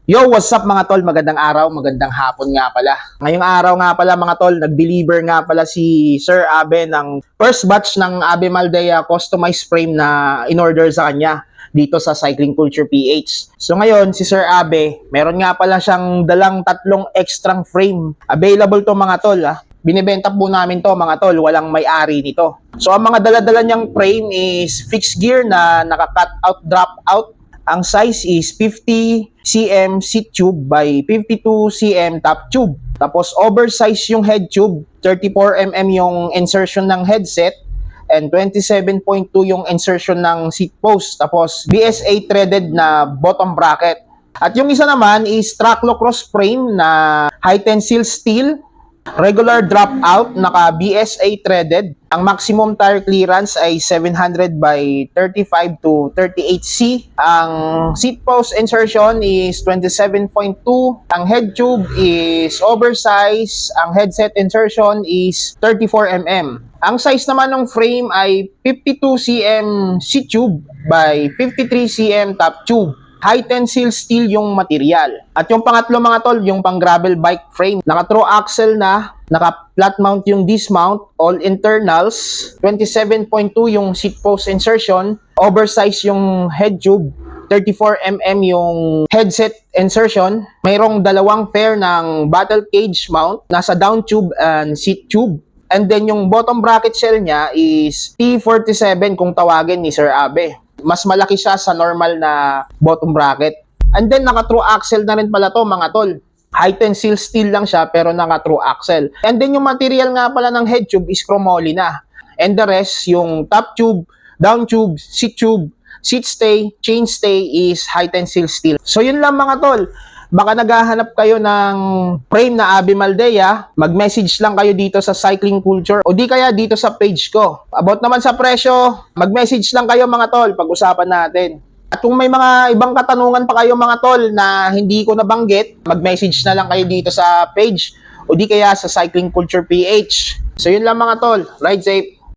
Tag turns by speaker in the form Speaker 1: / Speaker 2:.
Speaker 1: Yo, what's up mga tol? Magandang araw, magandang hapon nga pala. Ngayong araw nga pala mga tol, nag-deliver nga pala si Sir Abe ng first batch ng Abe Maldea customized frame na in-order sa kanya dito sa Cycling Culture PH. So ngayon, si Sir Abe, meron nga pala siyang dalang tatlong extra frame. Available to mga tol Binibenta po namin to mga tol, walang may-ari nito. So ang mga dala-dala niyang frame is fixed gear na naka-cut out, drop out. Ang size is 50 cm seat tube by 52 cm top tube. Tapos oversize yung head tube, 34 mm yung insertion ng headset, and 27.2 yung insertion ng seat post. Tapos BSA threaded na bottom bracket. At yung isa naman is Traclo cross frame na high tensile steel, regular drop out, naka BSA threaded. Ang maximum tire clearance ay 700 by 35 to 38C. Ang seat post insertion is 27.2. Ang head tube is oversize. Ang headset insertion is 34 mm. Ang size naman ng frame ay 52 cm seat tube by 53 cm top tube. High tensile steel yung material. At yung pangatlo mga tol, yung pang gravel bike frame. Naka through axle na, naka flat mount yung dismount, all internals, 27.2 yung seat post insertion, oversize yung head tube, 34 mm yung headset insertion. Mayroong dalawang pair ng battle cage mount, nasa down tube and seat tube. And then yung bottom bracket shell niya is T47 kung tawagin ni Sir Abe. Mas malaki siya sa normal na bottom bracket. And then naka-through axle na rin pala to mga tol. High tensile steel lang siya pero naka-through axle. And then yung material nga pala ng head tube is chromoly na. And the rest, yung top tube, down tube, seat stay, chain stay is high tensile steel. So yun lang mga tol. Baka naghahanap kayo ng frame na Abe Maldea, mag-message lang kayo dito sa Cycling Culture o di kaya dito sa page ko. About naman sa presyo, mag-message lang kayo mga tol, pag-usapan natin. At kung may mga ibang katanungan pa kayo mga tol na hindi ko nabanggit, mag-message na lang kayo dito sa page o di kaya sa Cycling Culture PH. So yun lang mga tol, ride safe!